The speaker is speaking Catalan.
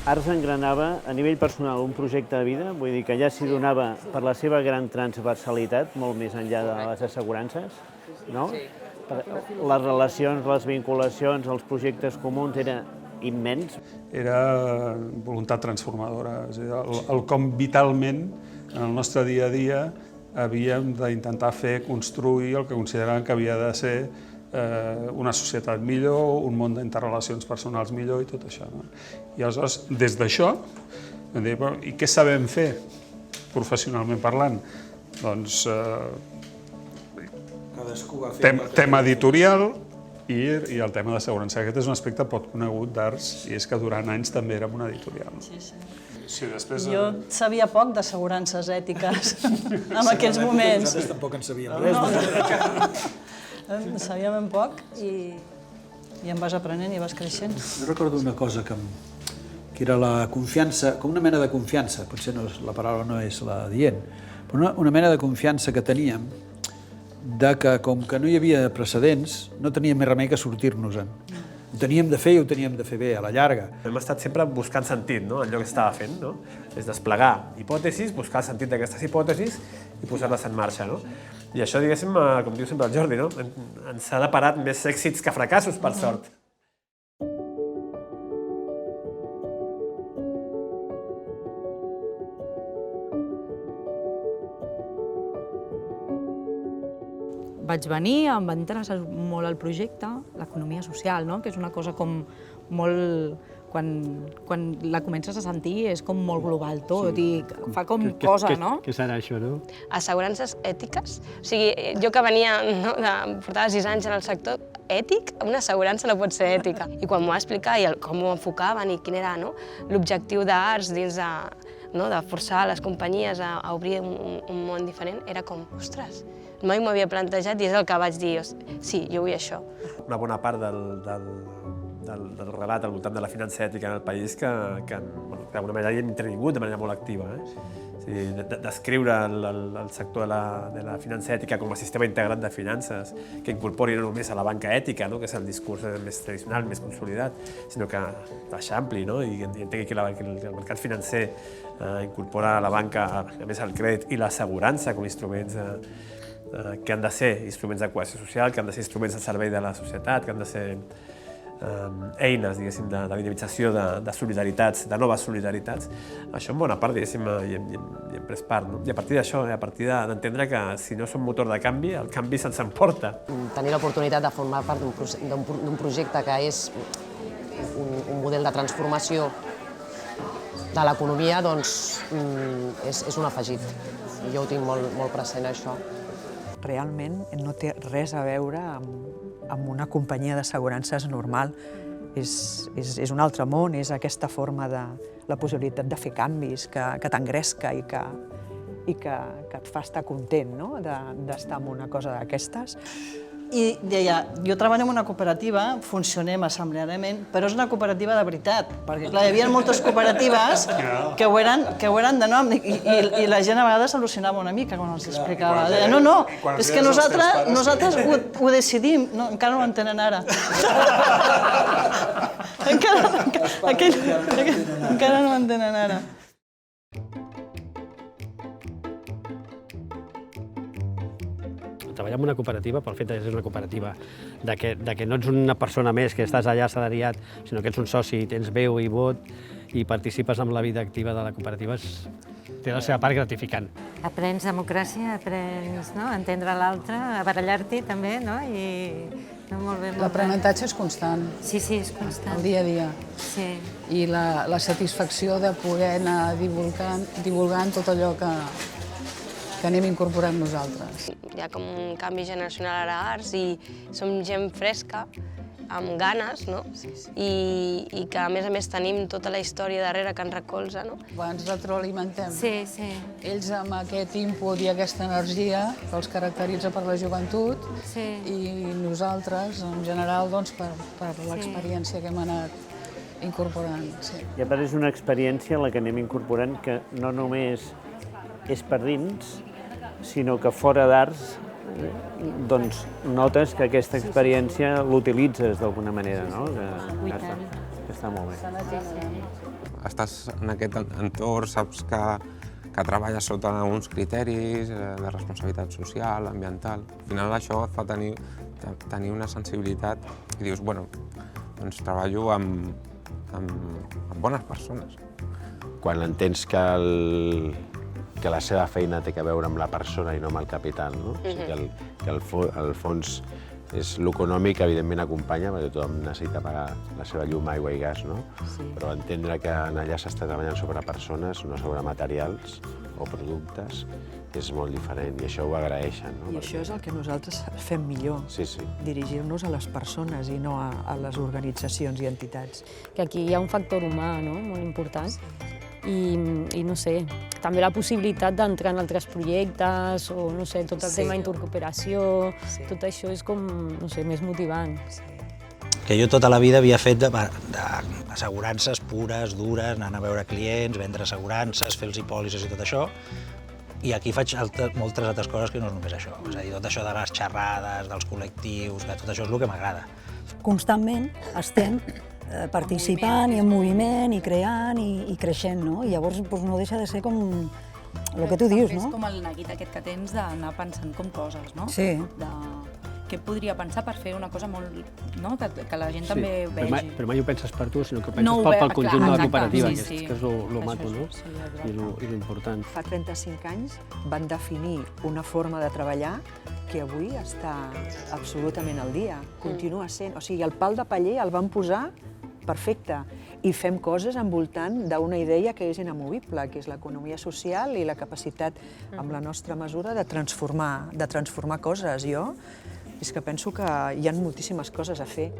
Arts engranava a nivell personal un projecte de vida, vull dir que ja s'hi donava per la seva gran transversalitat, molt més enllà de les assegurances, no? Les relacions, les vinculacions, els projectes comuns era immens. Era voluntat transformadora, és a dir, el com vitalment en el nostre dia a dia havíem d'intentar construir el que consideràvem que havia de ser una societat millor, un món d'interrelacions personals millor i tot això. I aleshores, des d'això, vam dir, i què sabem fer professionalment parlant? Doncs tema editorial i el tema d'assegurança. Aquest és un aspecte poc conegut d'Arts i és que durant anys també érem una editorial. Jo sabia poc d'assegurances ètiques en aquells moments. Nosaltres tampoc en sabíem res. Sabia ben poc i em vas aprenent i vas creixent. Jo recordo una cosa que era la confiança, com una mena de confiança, potser la paraula no és la dient, però una mena de confiança que teníem de que, com que no hi havia precedents, no teníem més remei que sortir-nos-en. Ho teníem de fer i ho teníem de fer bé, a la llarga. Hem estat sempre buscant sentit, no?, en allò que estava fent, no? És desplegar hipòtesis, buscar el sentit d'aquestes hipòtesis i posar-les en marxa, no? I això, diguéssim, com diu sempre el Jordi, no?, ens ha deparat més èxits que fracassos, per sort. Vaig venir, em va interessar molt el projecte, l'economia social, no?, que és una cosa com molt... Quan la comences a sentir és com molt global tot i fa com cosa, no? Què serà això, no? Assegurances ètiques. O sigui, jo que venia, portava 6 anys en el sector ètic, una assegurança no pot ser ètica. I quan m'ho va explicar i com ho enfocaven i quin era l'objectiu d'Arts dins de forçar les companyies a obrir un món diferent, era com, ostres, mai m'ho havia plantejat i és el que vaig dir, sí, jo vull això. Una bona part del relat al voltant de la finança ètica en el país que d'alguna manera hi hem intervingut de manera molt activa. Descriure el sector de la finança ètica com a sistema integrat de finances que incorpori no només a la banca ètica, que és el discurs més tradicional, més consolidat, sinó que l'eixampli i entengui que el mercat financer incorpora a la banca, a més, el crèdit i l'assegurança com instruments que han de ser instruments de cohesió social, que han de ser instruments al servei de la societat, que han de ser eines, diguéssim, de dinamització de solidaritats, de noves solidaritats. Això en bona part, diguéssim, hi hem pres part. I a partir d'això, a partir d'entendre que si no som motor de canvi, el canvi se'ns emporta. Tenir l'oportunitat de formar part d'un projecte que és un model de transformació de l'economia, doncs és un afegit. Jo ho tinc molt present, això. Realment no té res a veure amb una companyia d'assegurances normal. És un altre món, és aquesta forma de la possibilitat de fer canvis, que t'engresca i que et fa estar content d'estar en una cosa d'aquestes. I deia, jo treballo en una cooperativa, funcionem assembleàriament, però és una cooperativa de veritat, perquè clar, hi havia moltes cooperatives que ho eren de nom i la gent a vegades al·lucinava una mica quan els explicava. Deia, no, és que nosaltres ho decidim, encara no ho entenen ara. Encara no ho entenen ara. Treballar en una cooperativa, pel fet de ser una cooperativa, de que no ets una persona més que estàs allà assalariat, sinó que ets un soci, tens veu i vot i participes en la vida activa de la cooperativa, té la seva part gratificant. Aprens democràcia, aprens a entendre l'altre, a barallar-t'hi també, no? L'aprenentatge és constant. Sí, és constant. El dia a dia. Sí. I la satisfacció de poder anar divulgant tot allò que anem incorporant nosaltres. Hi ha com un canvi generacional ara a Arts i som gent fresca, amb ganes, i que a més tenim tota la història darrere que ens recolza. Ens retroalimentem. Sí. Ells amb aquest input i aquesta energia que els caracteritza per la joventut i nosaltres, en general, per l'experiència que hem anat incorporant. I a part és una experiència la que anem incorporant que no només és per dins, sinó que fora d'Arts notes que aquesta experiència l'utilitzes d'alguna manera, que està molt bé. estàs en aquest entorn, saps que treballes sota uns criteris de responsabilitat social, ambiental. Al final això et fa tenir una sensibilitat i dius, bueno, doncs treballo amb bones persones. Quan entens que la seva feina té a veure amb la persona i no amb el capital, no? O sigui que al fons és l'econòmic, evidentment acompanya, perquè tothom necessita pagar la seva llum, aigua i gas, no? Però entendre que allà s'està treballant sobre persones, no sobre materials o productes, és molt diferent i això ho agraeixen. I això és el que nosaltres fem millor, dirigir-nos a les persones i no a les organitzacions i entitats. Que aquí hi ha un factor humà, no?, molt important. I no sé, també la possibilitat d'entrar en altres projectes o, no sé, tot el tema d'intercooperació, tot això és com, no sé, més motivant. Que jo tota la vida havia fet d'assegurances pures, dures, anant a veure clients, vendre assegurances, fer els hipòlises i tot això, i aquí faig moltes altres coses que no és només això. És a dir, tot això de les xerrades, dels col·lectius, que tot això és el que m'agrada. Constantment estem participant i en moviment i creant i creixent, no? I llavors no deixa de ser com el que tu dius, no? És com el neguit aquest que tens d'anar pensant com coses, no? Sí. Què podria pensar per fer una cosa molt... que la gent també vegi. Però mai ho penses per tu, sinó que ho penses pel conjunt de la cooperativa, que és el maco, no? I l'important. Fa 35 anys van definir una forma de treballar que avui està absolutament al dia, continua sent. O sigui, el pal de paller el van posar perfecte i fem coses envoltant d'una idea que és inamovible, que és l'economia social i la capacitat, amb la nostra mesura, de transformar coses. Jo és que penso que hi ha moltíssimes coses a fer.